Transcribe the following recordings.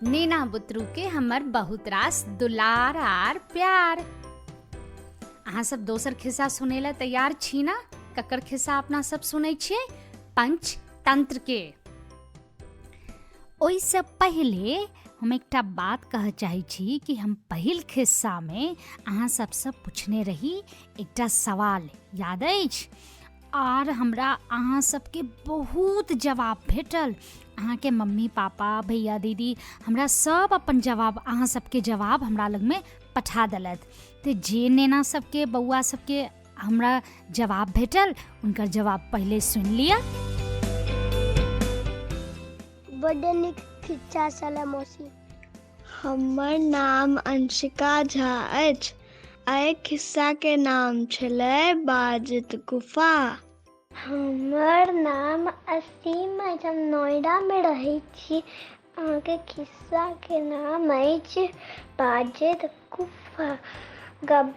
नेना बुतरू के हमर बहुत रास दुलार आर प्यार। अहाँ सब दोसर खिस्सा सुने ला तैयार छी ना? ककर खिस्सा अपना सब सुनै छियै? पंचतंत्र के। ओइसे पहले हम एकटा बात कह चाहे छी कि हम पहिल खिस्सा में अहाँ सबसे पूछने रही एकटा सवाल, याद अछि? और हमरा अहाँ सबके बहुत जवाब भेटल। अहाँ के मम्मी पापा भैया दीदी हमरा सब अपन जवाब, अहाँ सबके जवाब हमरा लग में पठा देलत। तो जे नेना सबके बउआ सबके हमरा जवाब भेटल उनकर जवाब पहले सुन लिया। बड़े नीक खिस्सा छलै मौसी। हमर नाम अंशिका झा अछि। एहि खिस्सा के नाम छलै बाजित गुफा। हमर नाम असीम अछि, हम नोएडा में रहै छी। अहाँके खिस्सा के नाम अछि बाजित गुफा।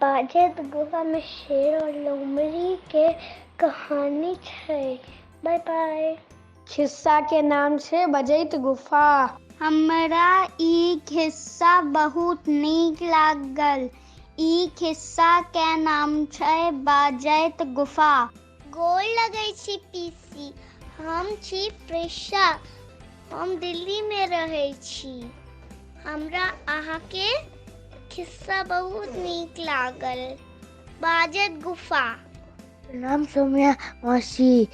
बाजित गुफा में शेर और लोमड़ी के कहानी छै। बाय बाय। खिस्सा के नाम छै बाजित गुफा। हमरा ई खिस्सा बहुत नीक लागल। ई खिस्सा के नाम छै बाजित गुफा। गोर लगै छी पीसी, हम छी प्रेषा, हम दिल्ली में रहै छी। हमरा अहाँके खिस्सा बहुत नीक लागल। बाजित गुफा। नाम सौम्या मौसी,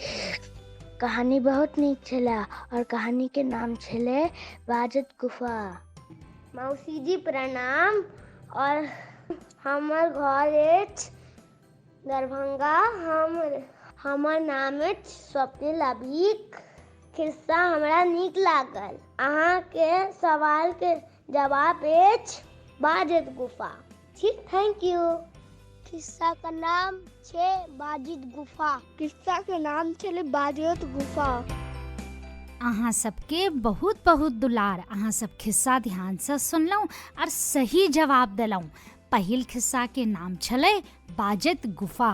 कहानी बहुत नीक छला और कहानी के नाम छले बाजित गुफा। मौसी जी प्रणाम। और हमर घर अछि दरभंगा। हमर नाम अछि स्वप्निल अभीक। खिस्सा हमरा नीक लागल। अहाँ के सवाल के जवाब अछि बाजित गुफा। ठीक, थैंक यू। खिस्सा का नाम छै बाजित गुफा। खिस्सा के नाम छलै बाजित गुफा। अहाँ सबके बहुत बहुत दुलार। अहाँ सब खिस्सा ध्यान से सुनलहुँ और सही जवाब देलहुँ। पहिल खिस्सा के नाम छलै बाजित गुफा।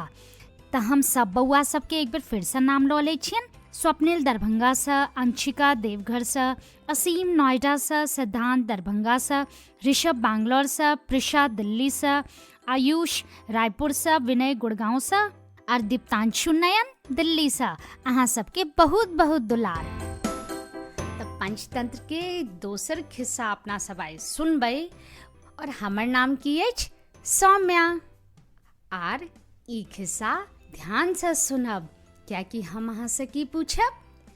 तो हम सब बउआ सबके एक बार फिर से नाम लऽ लै छियनि। स्वप्निल दरभंगा से, अंशिका देवघर से, असीम नोएडा से, सिद्धांत दरभंगा से, ऋषभ बैंगलोर से, प्रिशा दिल्ली से, आयुष रायपुर से, विनय गुड़गांव से और दीप्तांशु नयन दिल्ली से। अहाँ सबके बहुत बहुत दुलार। तब पंचतंत्र के दोसर खिस्सा अपना सब आइ सुनबै। और हमर नाम की अछि? सौम्या। आर ई खिस्सा ध्यान से सुनब, क्या कि हम अहाँ से की पूछब?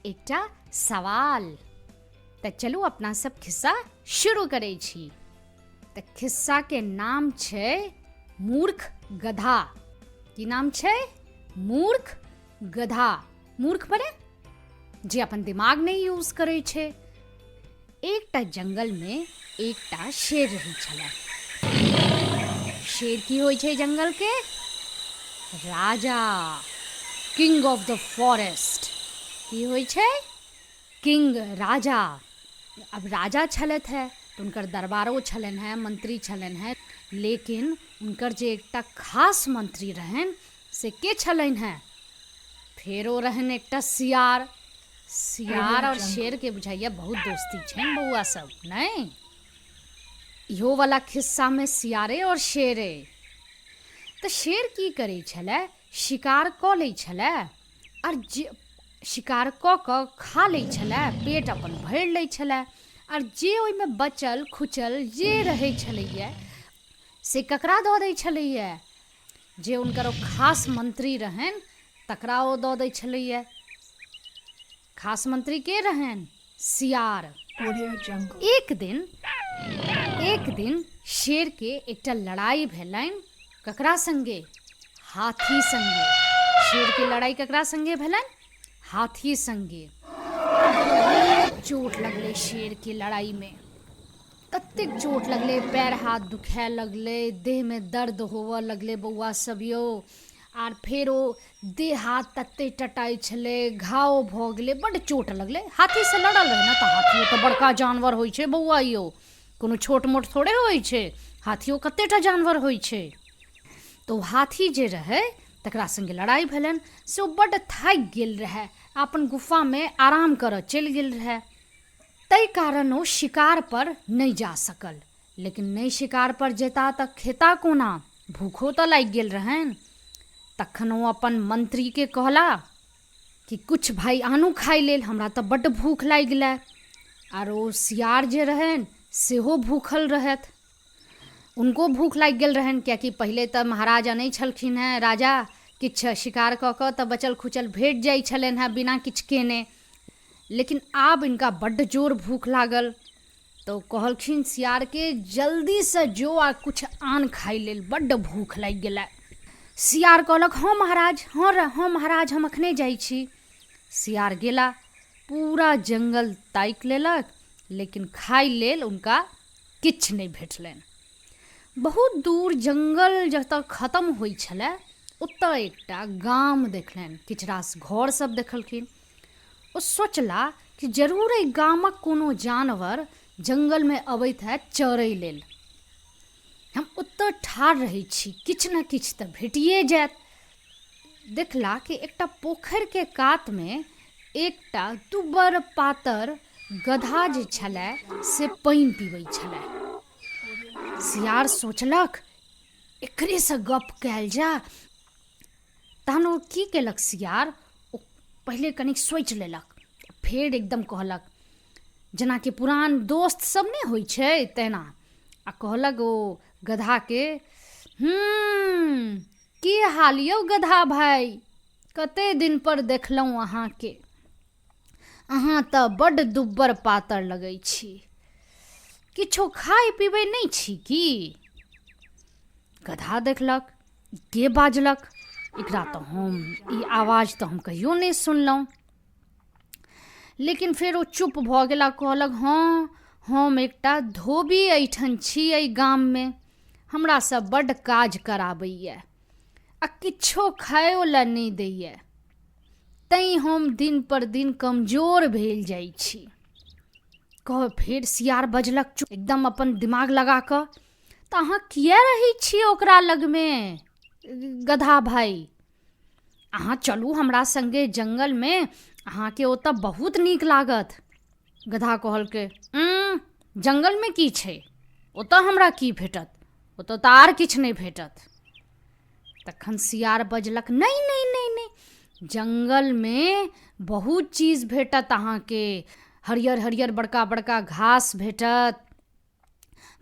एकटा सवाल। तो चलू अपना सब खिस्सा शुरू करै छी। तो खिस्सा के नाम छै मूर्ख गधा। की नाम छै? मूर्ख गधा। मूर्ख बने जे अपन दिमाग नहीं यूज करे छै। एकटा जंगल में एकटा शेर रहै छलै। शेर की होइ छै जंगल के? राजा, किंग ऑफ द फॉरेस्ट। की होइ छै? किंग, राजा। अब राजा छलथि है तो उनकर दरबारो छलन है, मंत्री छलन है। लेकिन उनकर जे एकटा खास मंत्री रहन से के छलन है? फेरो रहन एकटा सियार। सियार और शेर के बुझाइया बहुत दोस्ती छन बउआ सब, नहीं? इहो वाला खिस्सा में सियारे और शेरे। तो शेर की करे छलै? शिकार कऽ लै छलै और शिकार कऽ कऽ खा लै छलै, पेट अपन भरि लै छलै। और जे ओहिमे बचल खुचल जे रहै छलैए से ककरा दऽ दै छलैए? जे उनकर खास मंत्री रहन तकरा ओ दऽ दै छलैए। खास मंत्री के रहन? सियार। एक दिन शेर के एकटा लड़ाई भेलनि। ककरा संगे? हाथी संगे। शेर के लड़ाई ककरा संगे भेलनि? हाथी संगे। चोट लगले शेर के लड़ाई में। कतेक चोट लगले, पैर हाथ दुखे लगले, देह में दर्द होवऽ लगले बउआ सब यो। आर फेरो देह हाथ तते टटाई छले, घाव भऽ गेले, बड़ चोट लगले। हाथी से लड़ल रहे ना, तो हाथियो तो बड़का जानवर होइ छै बउआ यो, कोनो छोट मोट थोड़े होइ छै। हाथियो कतेटा जानवर होइ छै। तो हाथी जे रहे तकरा संगे लड़ाई भेलन से ओ बड्ड थाकि गेल रहे, अपन गुफा में आराम करऽ चलि गेल रहे। तै कारण ओ शिकार पर नहीं जा सकल। लेकिन नहीं शिकार पर जेता तक खेता कोना, भूखो तो लाग गेल रहन। तखन ओ अपन मंत्री के कहला कि कुछ भाई आनू खाई लेल, हमरा तो बड्ड भूख लागि गेलै। आर ओ सियार जे रहन सेहो भूखल रहत, उनको भूख लागि गेल रहन, कियाकि पहिले तऽ महाराजा नहीं छलखिन हेँ, राजा किछु शिकार कऽ कऽ तऽ बचल खुचल भेट जाइ छलनि हेँ बिना किछु केने। लेकिन आब इनका बड्ड जोर भूख लागल, तो कहलखिन सियार के जल्दी से जो आ कुछ आन खाई लेल, बड्ड भूख लागि गेलै। सियार कहलक हाँ महाराज, हाँ महाराज, हम अखने जाइ छी। सियार गेला, पूरा जंगल ताकि लेलक, लेकिन खाई लेल उनका किछु नहीं भेटलनि। बहुत दूर जंगल जतऽ खत्म होइ छलै ओतऽ एकटा गाम देखलनि, किछु रास घर सब देखलखिन। ओ सोचला कि जरूर एहि गामक कोनो जानवर जंगल में अबैत है चरै लेल। हम ओतऽ ठाढ़ रहै छी, किछु ने किछु तऽ भेटिए जायत। देखला कि एकटा पोखरि के कात में एकटा दुबर पातर गधा जे छलै से पानि पीबै छलै। सियार सोचलक एकरे से गप कयल जा। तहन ओ की केलक सियार, ओ पहिले कनिक सोचि लेलक, फेर एकदम कहलक, जेना कि पुरान दोस्त सब नहीं होइ छै तेना। आ कहलक ओ गधा के, की हाल यौ गधा भाई, कते दिन पर देखलहुँ अहाँके, अहाँ तऽ बड्ड दुब्बर पातर लगै छी, किछो खाए पीबै नहीं छी की? गधा देखलक के बाजलक, एकरा तो हम ई आवाज तो हम कहियो नहीं सुनलहुँ। लेकिन फेर ओ चुप भऽ गेला, कहलक हाँ हम एकटा धोबी एहिठाम छी एहि गाम में, हमरा से बड्ड काज कराबैए आ किछो खायो ला नहीं दैए, तैं हम दिन पर दिन कमजोर भेल जाइ छी। कह फेर सियार बजलक चुप, एकदम अपन दिमाग लगा कऽ, तऽ अहाँ किया रहै छी ओकरा लग में गधा भाई, अहाँ चलू हमरा संगे जंगल में, अहाँके ओतऽ बहुत नीक लागत। गधा कहलकै जंगल में की छै, ओतऽ हमरा की भेटत, ओतऽ तऽ आर किछु नहीं भेटत। तखन सियार बजलक नहीं नहीं नहीं नहीं, जंगल में बहुत चीज भेटत अहाँके, हरियर हरियर बड़का बड़का घास भेटत,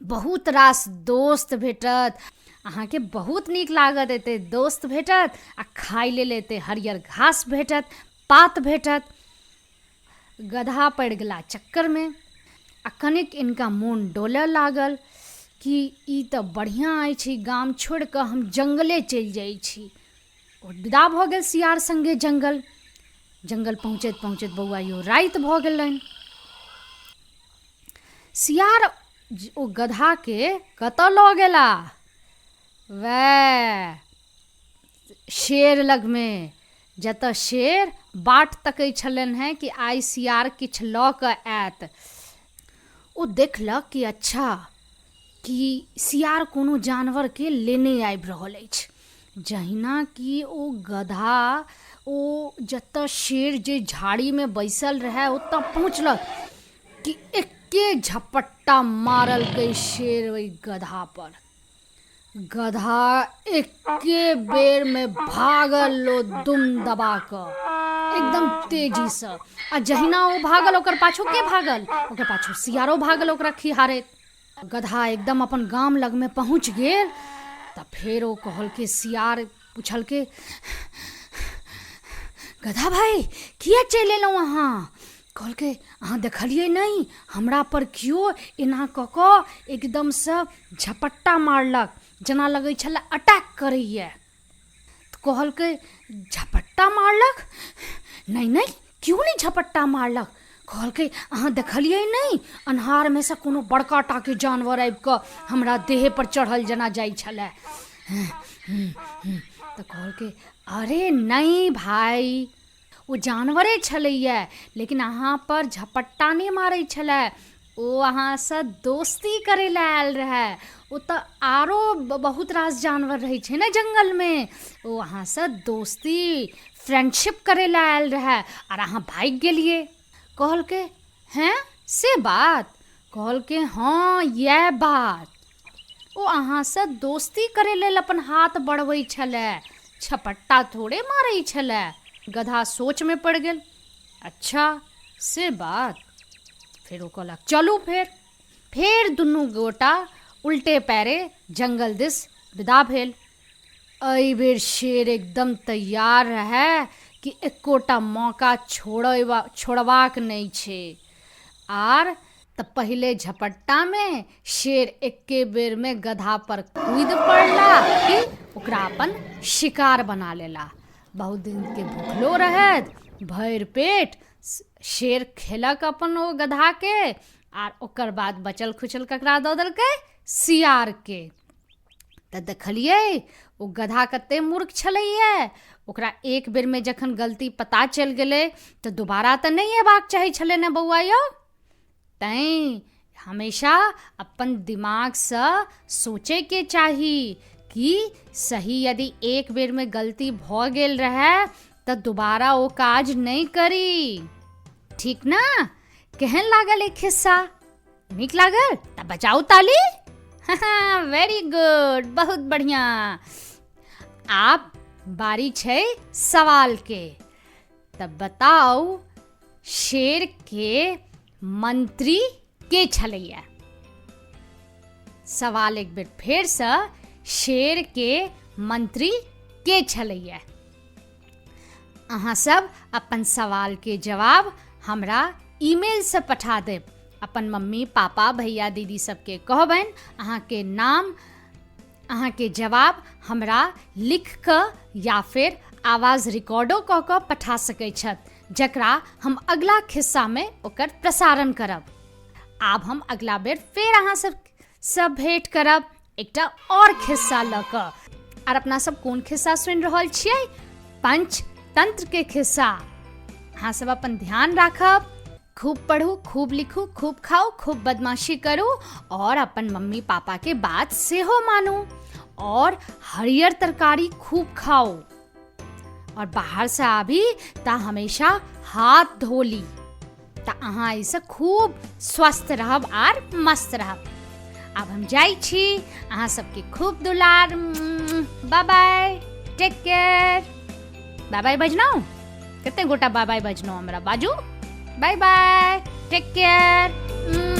बहुत रास दोस्त भेटत, अहाँके बहुत नीक लागत, एते दोस्त भेटत आ खाइ लेल एते हरियर घास भेटत, पात भेटत। गधा पड़ि गेला चक्कर में, आ कनिक इनका मोन डोलय लागल कि ई तऽ बढ़िआँ अछि, गाम छोड़ि कऽ हम जंगले चलि जाइ छी। ओ विदा भऽ गेल सियार संगे जंगल। जंगल पहुँचैत पहुँचैत बौआ यो राति भऽ गेलनि। सियार ओ गधा के कतऽ लऽ गेला, वै शेर लग में, जतऽ शेर बाट तकै छलनि हैं कि आइ सियार किछु लऽ कऽ आयत। ओ देखलक कि अच्छा कि सियार कोनो जानवर के लेने आबि रहल अछि। जहिना कि ओ गधा ओ जतऽ शेर जे झाड़ी में बैसल रहै ओतऽ पहुँचलक कि एके झपट्टा मारलकै शेर ओहि गधा पर। गधा एके बेर में भागल लो दुम दबा कऽ एकदम तेजी से, आ जहिना ओ भागल ओकर पाछू के भागल, ओकर पाछू सियारो भागल ओकरा खिहारैत। गधा एकदम अपन गाम लग में पहुँच गेल तऽ फेर ओ कहलकै, सियार पूछलकै गधा भाई किया चलि एलहुँ अहाँ? कहलकै अहाँ देखलियै नहीं, हमरा पर केओ एना कऽ कऽ एकदम से झपट्टा मारलक, जेना लगै छलै अटैक करैए। तऽ कहलकै झपट्टा मारलक? नहीं नहीं, क्यों नहीं झपट्टा मारलक? कहलकै अहाँ देखलियै नहीं, अन्हार में से कोनो बड़का टाके जानवर आबि कऽ हमरा देह पर चढ़ल जेना जाइ छलै। तऽ कहलकै अरे नहीं भाई, ओ जानवरे छलैए, लेकिन अहाँ पर झपट्टा नहीं मारै छलै, ओ अहाँसँ दोस्ती करै लए आयल रहै। ओ तऽ आरो बहुत रास जानवर रहै छै ने जंगल में, ओ अहाँसँ दोस्ती फ्रेंडशिप करै लए आयल रहै, आर अहाँ भागि गेलियै। कहलकै हैं से बात कहल के हाँ यह बात ओ अहाँ से दोस्ती करे लेल अपन हाथ बढ़बै छलै, छपट्टा थोड़े मारै छलै। गधा सोच में पड़ गेल। अच्छा से बात। फिर ओ कहलक चलू फेर दुनू गोटा उल्टे पैरे जंगल दिस विदा भेल। एहि बेर शेर एकदम तैयार रहे कि एकोटा मौका छोड़बाक नहीं छै। आर त पहले झपट्टा में शेर एके बेर में गधा पर कूद पड़ला कि ओकरा अपन शिकार बना लेला। बहुत दिन के भूखलो रहत, भर पेट शेर खेलक अपन ओ गधा के, आर ओकर बाद बचल खुचल ककरा दऽ देलकै, सियार के। तऽ देखलियै ओ गधा कते मूर्ख छलैया। ओकरा एक बेर में जखन गलती पता चल गेलै तऽ दोबारा तऽ नहीं हेबाक चाही छलै ने बौआ यौ। तैं हमेशा अपन दिमाग से सोचे के चाही कि सही यदि एक बेर में गलती भ गेल रहे तऽ दोबारा ओ काज नहीं करी। ठीक ना? केहन लागल एक खिस्सा? नीक लागल? तऽ बजाऊ ताली। वेरी गुड, बहुत बढ़िया। आप बारी छै सवाल के। तब बताओ शेर के मंत्री के छलैया? सवाल एक बेर फेर से, शेर के मंत्री के छलैया? अहाँ सब अपन सवाल के जवाब हमरा ईमेल से पठा देब। अपन मम्मी पापा भैया दीदी सबके कहबनि अहाँ के नाम, अहाँ के जवाब हमरा लिख कऽ या फिर आवाज रिकॉर्डो कऽ कऽ पठा सकै छथि, जकरा हम अगला खिस्सा में ओकर प्रसारण करब। आब हम अगला बेर फेर अहाँ सब भेंट करब एकटा और खिस्सा लऽ कऽ। आर अपना सब कोन खिस्सा सुनि रहल छियै? पंचतंत्र के खिस्सा। अहाँ सब अपन ध्यान राखब, खूब पढ़ू, खूब लिखू, खूब खाओ, खूब बदमाशी करू और अपन मम्मी पापा के बात सेहो मानू और हरियर तरकारी खूब खाओ। और बाहर से आबी ता हमेशा हाथ धोली ता अहाँ ऐसे खूब स्वस्थ रहब आर मस्त रहब। अब हम जाइ छी, अहाँ सबके खूब दुलार। बाय बाय, टेक केयर। बाय बाय बजनाऊ? कते गोटा बाय बाय बजनाऊ हमरा बाजू? बाय बाय, टेक केयर।